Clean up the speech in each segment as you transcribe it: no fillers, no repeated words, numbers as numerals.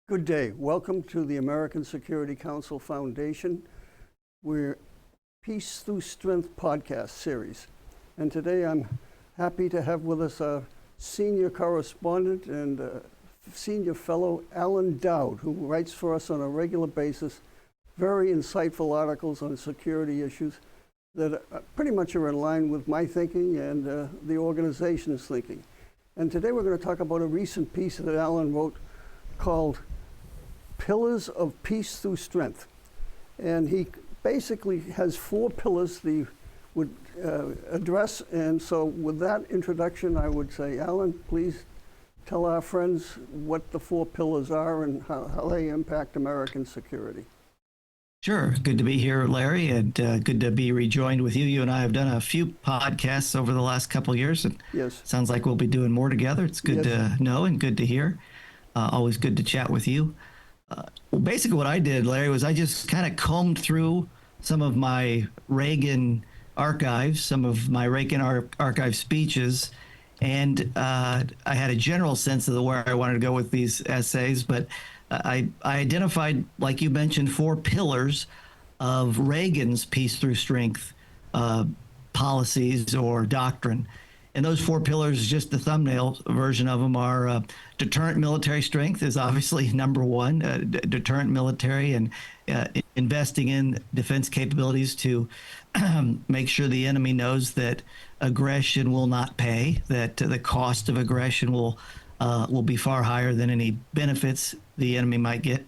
Good day. Welcome to the American Security Council Foundation. We're Peace Through Strength podcast series. And today I'm happy to have with us our senior correspondent and senior fellow, Alan Dowd, who writes for us on a regular basis, very insightful articles on security issues that pretty much are in line with my thinking and the organization's thinking. And today we're going to talk about a recent piece that Alan wrote called Pillars of Peace Through Strength. And he basically has 4 pillars that he would address. And so with that introduction, I would say, Alan, please tell our friends what the 4 pillars are and how they impact American security. Sure. Good to be here, Larry, and good to be rejoined with you. You and I have done a few podcasts over the last couple of years, and yes, sounds like we'll be doing more together. It's good to know and good to hear. Always good to chat with you. Well, basically what I did, Larry, was I just kind of combed through some of my Reagan archives, some of my Reagan archive speeches, and I had a general sense of where I wanted to go with these essays, but I identified, like you mentioned, 4 pillars of Reagan's Peace Through Strength policies or doctrine. And those 4 pillars, just the thumbnail version of them, are deterrent military strength is obviously number 1, deterrent military and investing in defense capabilities to make sure the enemy knows that aggression will not pay, that the cost of aggression will be far higher than any benefits the enemy might get.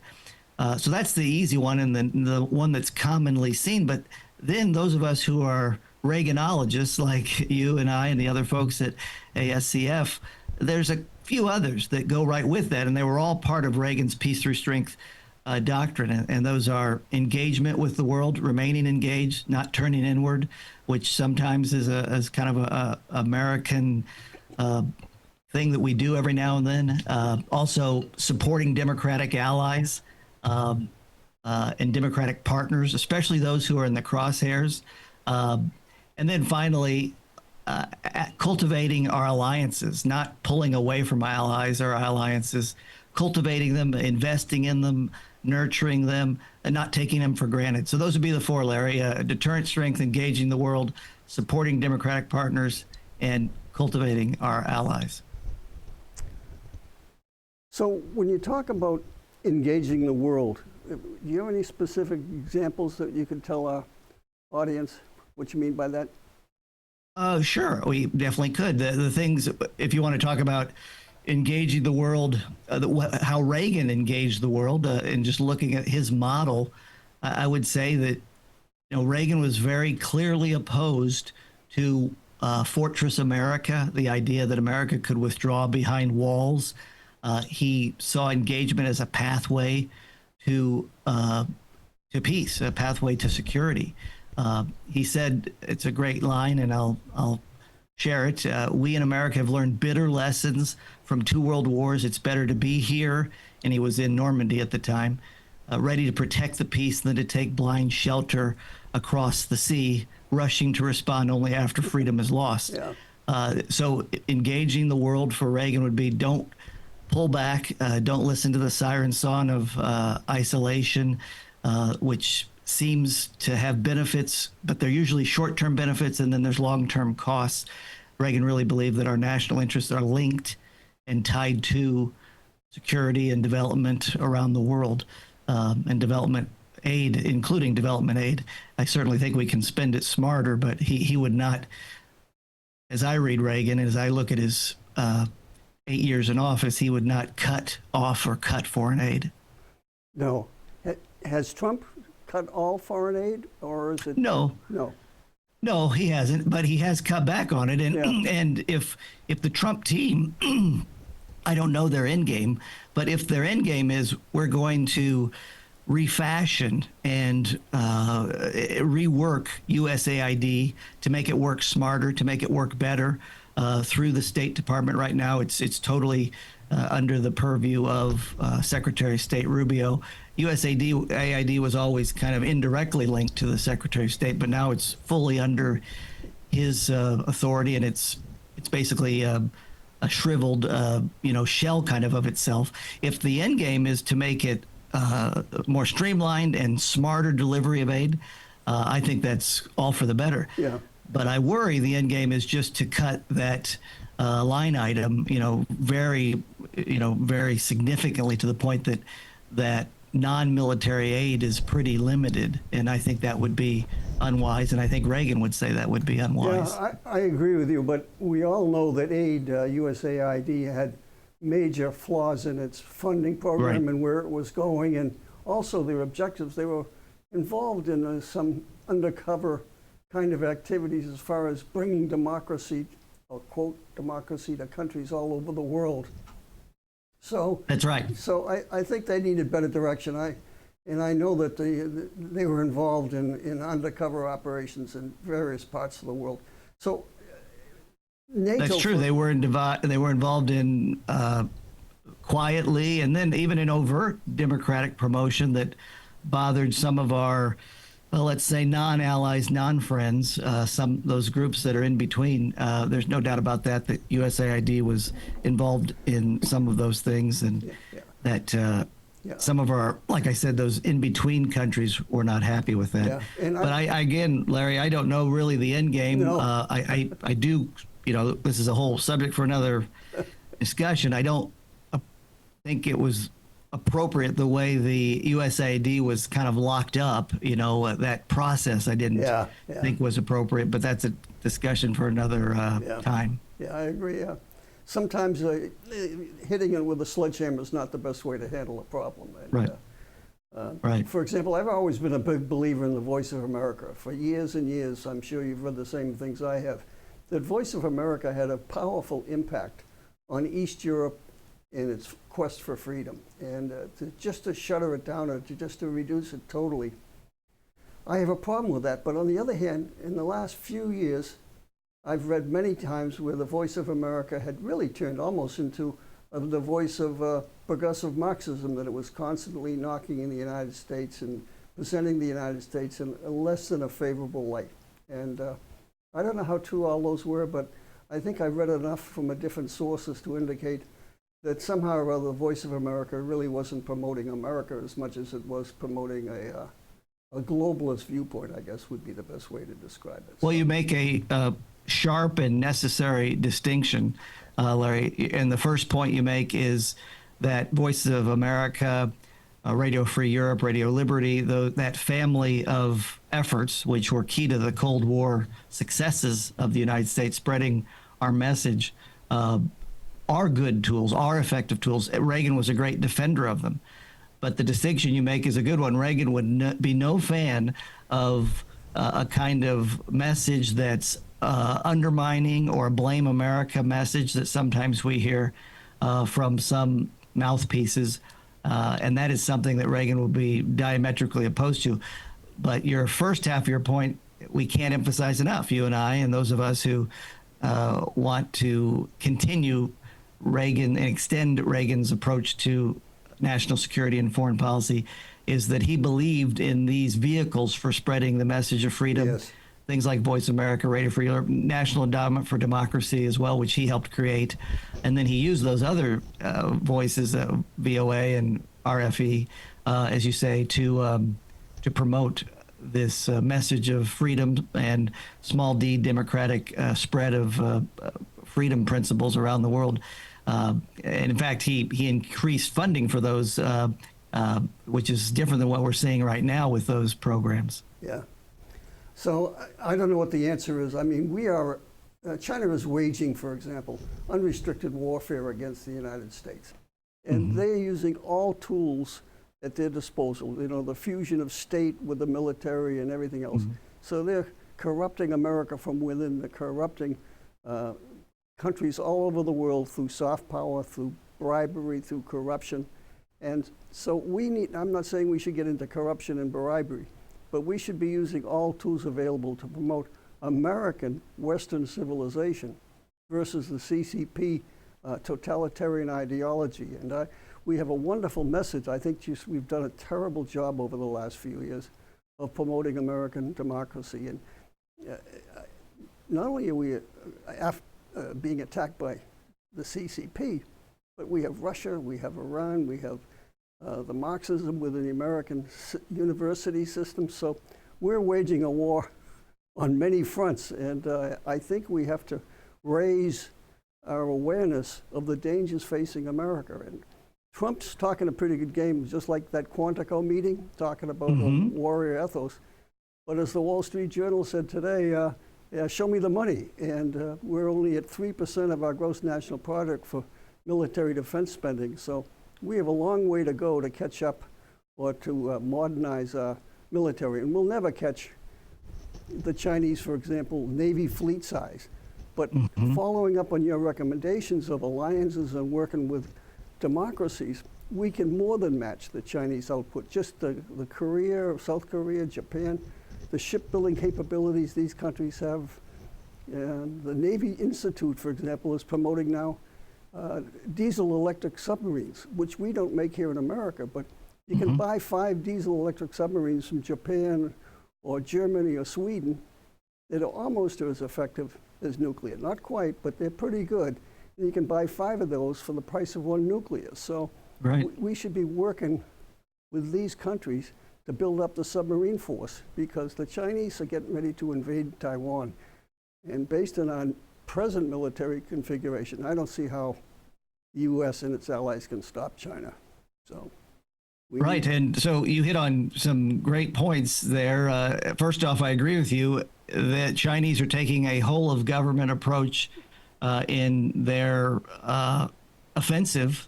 So that's the easy one and the one that's commonly seen. But then those of us who are Reaganologists like you and I and the other folks at ASCF, there's a few others that go right with that, and they were all part of Reagan's Peace Through Strength doctrine, and those are engagement with the world, remaining engaged, not turning inward, which sometimes is kind of a American thing that we do every now and then. Also supporting democratic allies and democratic partners, especially those who are in the crosshairs. And then finally, cultivating our alliances, not pulling away from our allies or our alliances, cultivating them, investing in them, nurturing them, and not taking them for granted. So those would be the 4, Larry: deterrent strength, engaging the world, supporting democratic partners, and cultivating our allies. So when you talk about engaging the world, do you have any specific examples that you could tell our audience what you mean by that? Sure, we definitely could. The things, if you want to talk about engaging the world, how Reagan engaged the world, and just looking at his model, I would say that Reagan was very clearly opposed to Fortress America, the idea that America could withdraw behind walls. He saw engagement as a pathway to peace, a pathway to security. He said, it's a great line, and I'll share it. We in America have learned bitter lessons from 2 world wars. It's better to be here, and he was in Normandy at the time, ready to protect the peace than to take blind shelter across the sea, rushing to respond only after freedom is lost. Yeah. So engaging the world for Reagan would be, don't pull back, don't listen to the siren song of isolation, which seems to have benefits, but they're usually short-term benefits, and then there's long-term costs. Reagan really believed that our national interests are linked and tied to security and development around the world, and development aid, including development aid. I certainly think we can spend it smarter, but he would not, as I read Reagan, as I look at his 8 years in office, he would not cut off or cut foreign aid. No. Has Trump cut all foreign aid, or is it? No, he hasn't, but he has cut back on it. And yeah. And if the Trump team, I don't know their end game, but if their end game is we're going to refashion and rework USAID to make it work smarter, to make it work better through the State Department right now, it's totally under the purview of Secretary of State Rubio. USAID was always kind of indirectly linked to the Secretary of State, but now it's fully under his authority, and it's basically a shriveled, shell kind of itself. If the end game is to make it more streamlined and smarter delivery of aid, I think that's all for the better. Yeah. But I worry the end game is just to cut that line item, very, very significantly to the point that non-military aid is pretty limited, and I think that would be unwise, and I think Reagan would say that would be unwise. Yeah, I agree with you, but we all know that aid, USAID, had major flaws in its funding program Right. and where it was going, and also their objectives. They were involved in some undercover kind of activities as far as bringing democracy, or quote, democracy to countries all over the world. So That's right. So I think they needed better direction. I know that they were involved in undercover operations in various parts of the world. So NATO. That's true. They were involved in quietly, and then even in overt democratic promotion that bothered some of our, well, let's say, non-allies, non-friends, those groups that are in between. There's no doubt about that USAID was involved in some of those things, and that some of our, like I said, those in-between countries were not happy with that. Yeah. And but again, Larry, I don't know really the end game. No. I do, this is a whole subject for another discussion. I don't think it was appropriate the way the USAID was kind of locked up, that process I didn't think was appropriate, but that's a discussion for another time. Yeah, I agree, yeah. Sometimes hitting it with a sledgehammer is not the best way to handle a problem. And, Right. Right. For example, I've always been a big believer in the Voice of America. For years and years, I'm sure you've read the same things I have, that Voice of America had a powerful impact on East Europe in its quest for freedom. And just to shutter it down or just to reduce it totally, I have a problem with that. But on the other hand, in the last few years, I've read many times where the Voice of America had really turned almost into the voice of progressive Marxism, that it was constantly knocking in the United States and presenting the United States in a less than a favorable light. And I don't know how true all those were, but I think I read enough from different sources to indicate that somehow or other the Voice of America really wasn't promoting America as much as it was promoting a globalist viewpoint, I guess would be the best way to describe it. Well, you make a sharp and necessary distinction, Larry. And the first point you make is that Voice of America, Radio Free Europe, Radio Liberty, that family of efforts, which were key to the Cold War successes of the United States, spreading our message, are good tools, are effective tools. Reagan was a great defender of them. But the distinction you make is a good one. Reagan would be no fan of a kind of message that's undermining or blame America message that sometimes we hear from some mouthpieces. And that is something that Reagan would be diametrically opposed to. But your first half of your point, we can't emphasize enough, you and I, and those of us who want to continue Reagan and extend Reagan's approach to national security and foreign policy, is that he believed in these vehicles for spreading the message of freedom. Yes. Things like Voice America, Radio Free Europe, National Endowment for Democracy as well, which he helped create. And then he used those other voices, VOA and RFE, as you say, to promote this message of freedom and small d democratic spread of freedom principles around the world. And in fact, he increased funding for those, which is different than what we're seeing right now with those programs. Yeah. So I don't know what the answer is. I mean, China is waging, for example, unrestricted warfare against the United States. And they're using all tools at their disposal, the fusion of state with the military and everything else. So they're corrupting America from within. They're corrupting countries all over the world through soft power, through bribery, through corruption. And so I'm not saying we should get into corruption and bribery, but we should be using all tools available to promote American Western civilization versus the CCP totalitarian ideology. And we have a wonderful message. I think we've done a terrible job over the last few years of promoting American democracy. And not only are we being attacked by the CCP. But we have Russia, we have Iran, we have the Marxism within the American university system. So we're waging a war on many fronts. And I think we have to raise our awareness of the dangers facing America. And Trump's talking a pretty good game, just like that Quantico meeting, talking about warrior ethos. But as the Wall Street Journal said today, yeah, show me the money. And we're only at 3% of our gross national product for military defense spending. So we have a long way to go to catch up or to modernize our military. And we'll never catch the Chinese, for example, Navy fleet size. But following up on your recommendations of alliances and working with democracies, we can more than match the Chinese output. Just the Korea, South Korea, Japan, the shipbuilding capabilities these countries have. And the Navy Institute, for example, is promoting now diesel-electric submarines, which we don't make here in America, but you can buy 5 diesel-electric submarines from Japan or Germany or Sweden that are almost as effective as nuclear. Not quite, but they're pretty good. And you can buy 5 of those for the price of 1 nuclear. So we should be working with these countries to build up the submarine force, because the Chinese are getting ready to invade Taiwan. And based on our present military configuration, I don't see how the U.S. and its allies can stop China. So. Right, and so you hit on some great points there. First off, I agree with you that Chinese are taking a whole of government approach in their offensive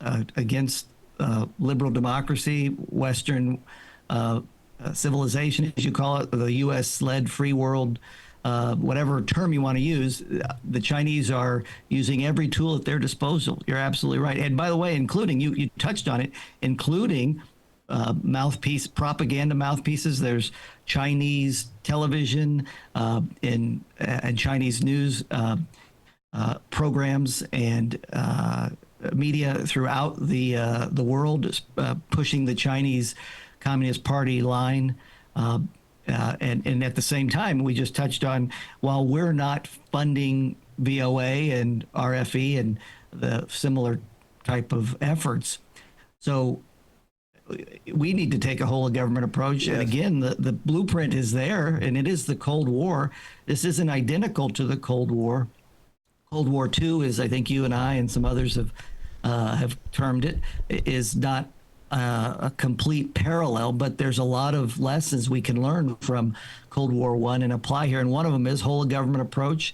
against liberal democracy, Western civilization, as you call it, the U.S.-led free world. Whatever term you want to use, the Chinese are using every tool at their disposal. You're absolutely right. And by the way, including, you touched on it, including propaganda mouthpieces. There's Chinese television and Chinese news programs and media throughout the world pushing the Chinese Communist Party line. And at the same time, we just touched on, while we're not funding VOA and RFE and the similar type of efforts, so we need to take a whole of government approach. Yes. And again, the blueprint is there, and it is the Cold War. This isn't identical to the Cold War. Cold War II, as I think you and I and some others have termed it, is not a complete parallel, but there's a lot of lessons we can learn from Cold War I and apply here. And one of them is whole of government approach,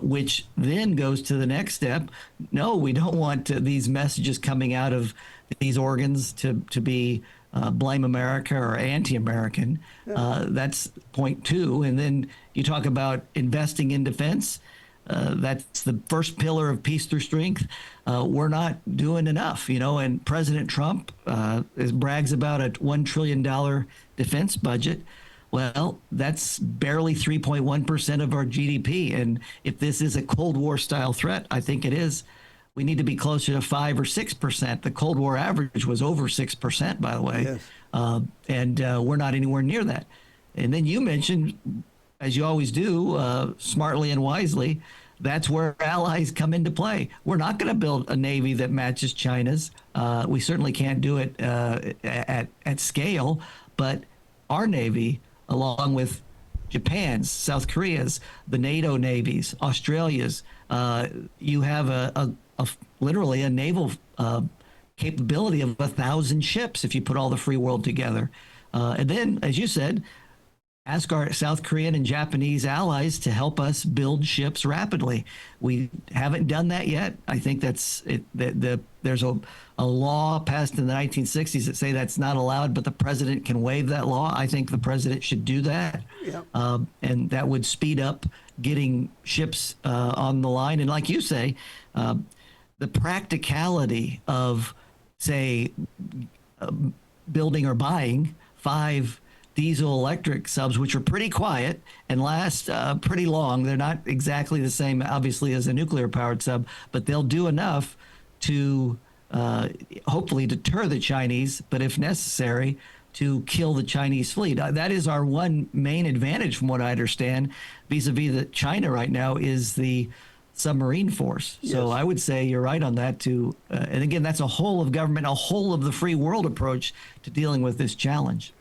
which then goes to the next step. No, we don't want these messages coming out of these organs to be blame America or anti-American. Yeah. That's point 2. And then you talk about investing in defense. That's the first pillar of peace through strength. We're not doing enough, and President Trump brags about a $1 trillion defense budget. Well, that's barely 3.1% of our GDP. And if this is a Cold War style threat, I think it is, we need to be closer to 5 or 6%. The Cold War average was over 6%, by the way. Yes. And we're not anywhere near that. And then you mentioned, as you always do, smartly and wisely, that's where allies come into play. We're not going to build a Navy that matches China's. We certainly can't do it at scale, but our Navy, along with Japan's, South Korea's, the NATO navies, Australia's, you have literally a naval capability of 1,000 ships if you put all the free world together. And then, as you said, ask our South Korean and Japanese allies to help us build ships rapidly. We haven't done that yet. I think that's it. There's a law passed in the 1960s that say that's not allowed, but the president can waive that law. I think the president should do that. Yeah. And that would speed up getting ships on the line. And like you say, the practicality of, say, building or buying 5 diesel electric subs, which are pretty quiet and last pretty long. They're not exactly the same, obviously, as a nuclear powered sub, but they'll do enough to hopefully deter the Chinese, but if necessary, to kill the Chinese fleet. That is our one main advantage, from what I understand, vis-a-vis China right now, is the submarine force. So Yes. I would say you're right on that too. And again, that's a whole of government, a whole of the free world approach to dealing with this challenge.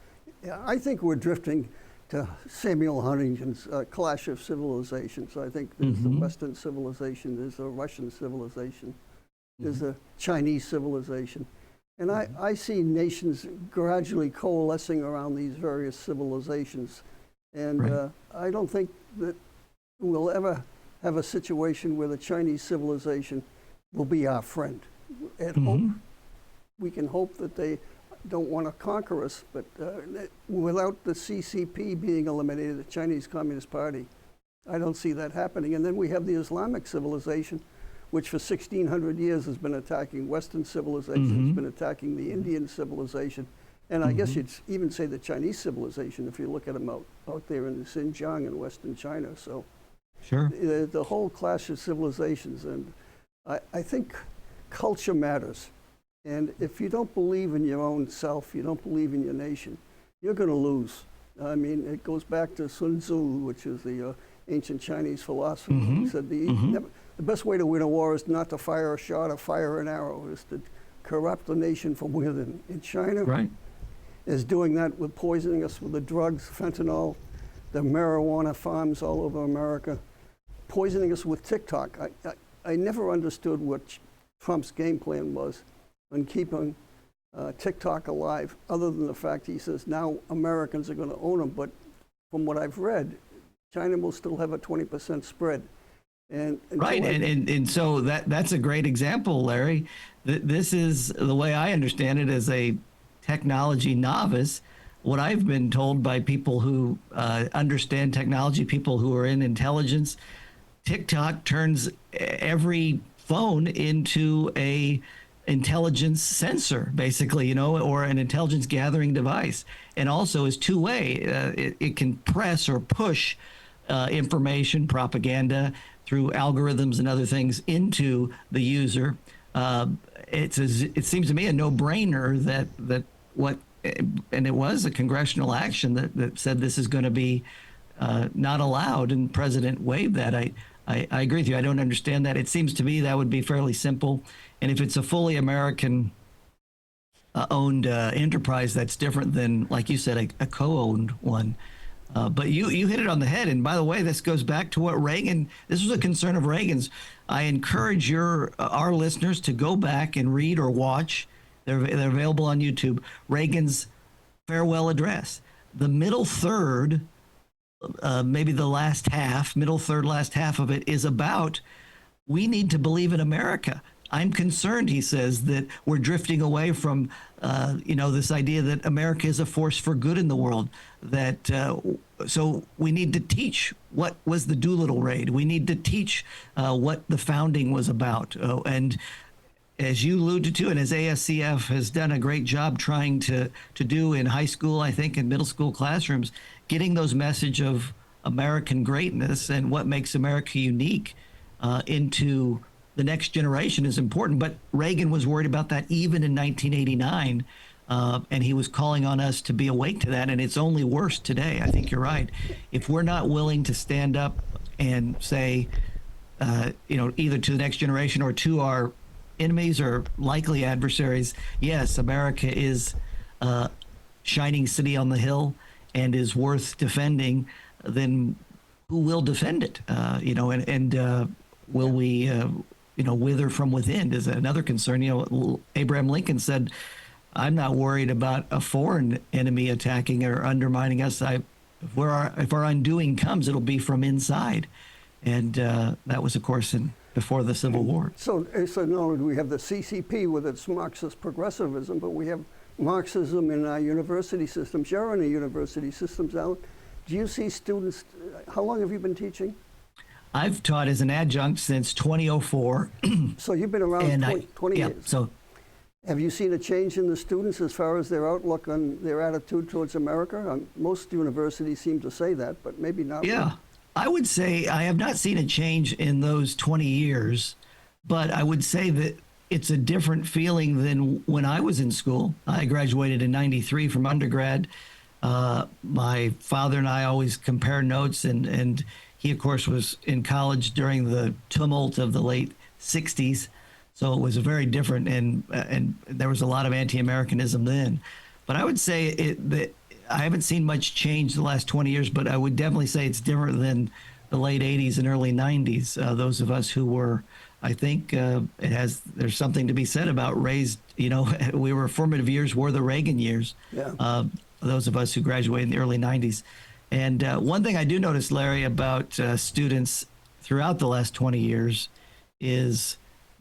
Yeah, I think we're drifting to Samuel Huntington's clash of civilizations. I think there's the Western civilization, there's the Russian civilization, there's the Chinese civilization. And I see nations gradually coalescing around these various civilizations. And Right. I don't think that we'll ever have a situation where the Chinese civilization will be our friend. At hope, we can hope that they don't want to conquer us, but without the CCP being eliminated, the Chinese Communist Party, I don't see that happening. And then we have the Islamic civilization, which for 1,600 years has been attacking Western civilization, has been attacking the Indian civilization. And I guess you'd even say the Chinese civilization if you look at them out there in Xinjiang in Western China. So Sure. the whole clash of civilizations. And I think culture matters. And if you don't believe in your own self, you don't believe in your nation, you're going to lose. I mean, it goes back to Sun Tzu, which is the ancient Chinese philosopher. He said the best way to win a war is not to fire a shot or fire an arrow, is to corrupt the nation from within. And China Right. is doing that with poisoning us with the drugs, fentanyl, the marijuana farms all over America, poisoning us with TikTok. I never understood what Trump's game plan was on keeping TikTok alive, other than the fact he says now Americans are going to own them. But from what I've read, China will still have a 20% spread. And Right, and so that's a great example, Larry. This is the way I understand it as a technology novice. What I've been told by people who understand technology, people who are in intelligence, TikTok turns every phone into a intelligence sensor, basically, you know, or an intelligence gathering device, and also is two-way. It can press or push information, propaganda through algorithms and other things into the user. It seems to me a no-brainer that what, and it was a congressional action that said this is going to be not allowed, and the president waived that. I agree with you. I don't understand that. It seems to me that would be fairly simple. And if it's a fully American owned enterprise, that's different than, like you said, a co-owned one. But you hit it on the head. And by the way, this goes back to what Reagan, this was a concern of Reagan's. I encourage our listeners to go back and read or watch. They're available on YouTube. Reagan's farewell address. The middle third, maybe the last half, middle third, last half of it is about, we need to believe in America. I'm concerned, he says, that we're drifting away from, this idea that America is a force for good in the world. That so we need to teach what was the Doolittle raid. We need to teach what the founding was about. And as you alluded to, and as ASCF has done a great job trying to do in high school, I think, in middle school classrooms, getting those message of American greatness and what makes America unique into the next generation is important. But Reagan was worried about that even in 1989, and he was calling on us to be awake to that, and it's only worse today. I think you're right. If we're not willing to stand up and say, either to the next generation or to our enemies or likely adversaries, yes, America is a shining city on the hill and is worth defending, then who will defend it? Will we wither from within is another concern. Abraham Lincoln said, I'm not worried about a foreign enemy attacking or undermining us. If our undoing comes, it'll be from inside. And that was, of course, before the Civil War. So not only do we have the CCP with its Marxist progressivism, but we have Marxism in our university systems. You're in the university systems, Alan. Do you see students, how long have you been teaching? I've taught as an adjunct since 2004. So you've been around 20 yeah, years. So have you seen a change in the students as far as their outlook on their attitude towards America? Most universities seem to say that, but maybe not. Yeah, really. I would say I have not seen a change in those 20 years, but I would say that it's a different feeling than when I was in school. I graduated in '93 from undergrad. My father and I always compare notes, and He, of course, was in college during the tumult of the late 60s. So it was a very different, and there was a lot of anti-Americanism then. But I would say that I haven't seen much change the last 20 years, but I would definitely say it's different than the late 80s and early 90s. Those of us who were, I think there's something to be said about raised, we were formative years were the Reagan years. Yeah. Those of us who graduated in the early 90s. And one thing I do notice, Larry, about students throughout the last 20 years is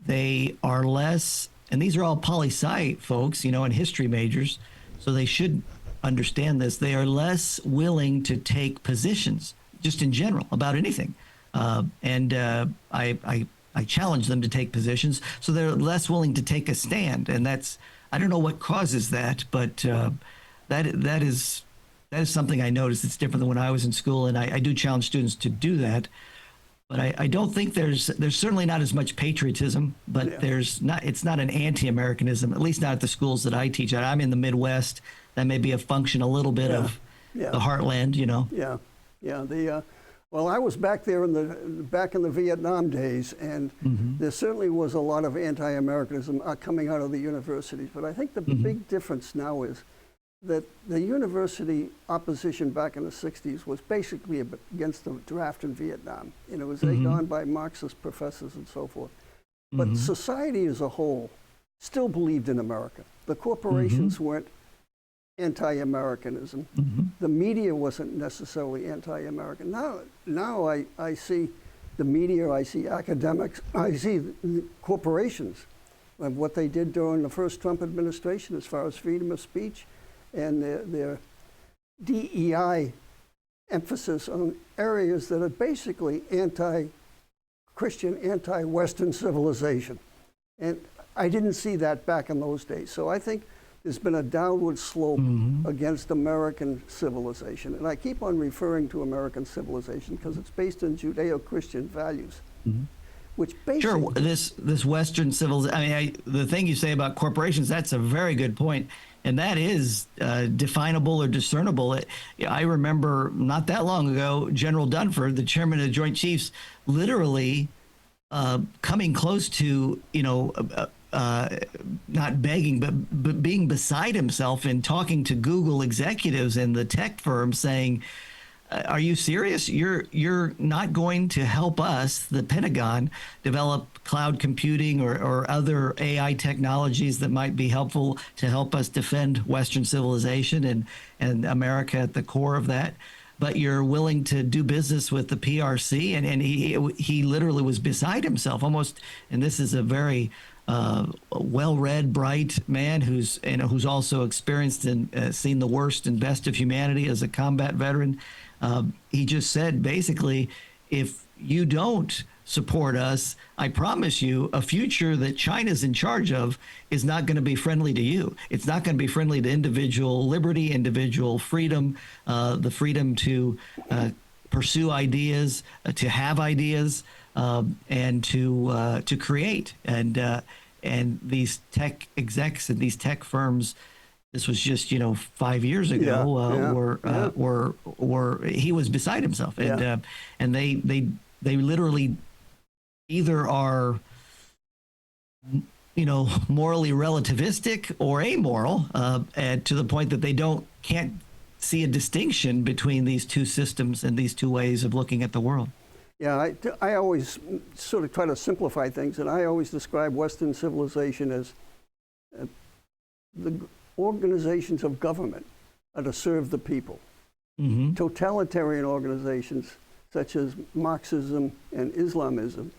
they are less, and these are all poli-sci folks, and history majors, so they should understand this. They are less willing to take positions, just in general, about anything. I challenge them to take positions, so they're less willing to take a stand. And I don't know what causes that, but that is something I noticed that's different than when I was in school, and I do challenge students to do that. But I don't think there's certainly not as much patriotism, but Yeah. it's not an anti-Americanism, at least not at the schools that I teach at. I'm in the Midwest. That may be a function a little bit of Yeah. the heartland, Yeah, yeah. Well, I was back there back in the Vietnam days, and there certainly was a lot of anti-Americanism coming out of the universities. But I think the big difference now is that the university opposition back in the 60s was basically against the draft in Vietnam. It was egged on by Marxist professors and so forth. But society as a whole still believed in America. The corporations weren't anti-Americanism. The media wasn't necessarily anti-American. Now I see the media, I see academics, I see the corporations, and what they did during the first Trump administration as far as freedom of speech, and their DEI emphasis on areas that are basically anti-Christian, anti-Western civilization. And I didn't see that back in those days. So I think there's been a downward slope against American civilization. And I keep on referring to American civilization because it's based on Judeo-Christian values, which basically... Sure, this Western civilization, the thing you say about corporations, that's a very good point. And that is definable or discernible. I remember not that long ago, General Dunford, the chairman of the Joint Chiefs, literally coming close to, not begging, but being beside himself and talking to Google executives and the tech firms saying, are you serious? You're not going to help us, the Pentagon, develop cloud computing or other AI technologies that might be helpful to help us defend Western civilization and America at the core of that. But you're willing to do business with the PRC, and he literally was beside himself almost. And this is a very well-read, bright man who's also experienced and seen the worst and best of humanity as a combat veteran. He just said, basically, if you don't support us, I promise you a future that China's in charge of is not going to be friendly to you. It's not going to be friendly to individual liberty, individual freedom, the freedom to pursue ideas, to have ideas, and to create. And these tech execs and these tech firms, this was just 5 years ago, were he was beside himself, and they literally either are morally relativistic or amoral, and to the point that they can't see a distinction between these two systems and these two ways of looking at the world. Yeah, I always sort of try to simplify things, and I always describe Western civilization as the organizations of government are to serve the people. Totalitarian organizations such as Marxism and Islamism,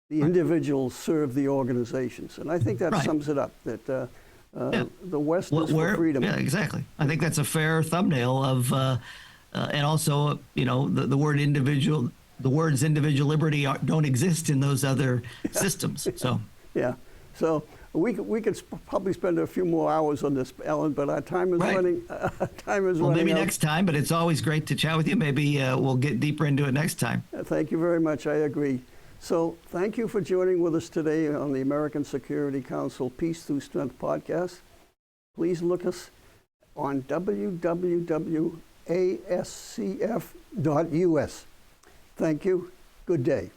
the individuals serve the organizations. And I think that sums it up, that the West is for freedom. Yeah, exactly. I think that's a fair thumbnail of, and also, the word individual, the words individual liberty don't exist in those other systems. So yeah, so we could probably spend a few more hours on this, Ellen, but our time is running. Well, maybe out. Next time. But it's always great to chat with you. Maybe we'll get deeper into it next time. Thank you very much. I agree. So thank you for joining with us today on the American Security Council Peace Through Strength podcast. Please look us on www.ascf.us. Thank you. Good day.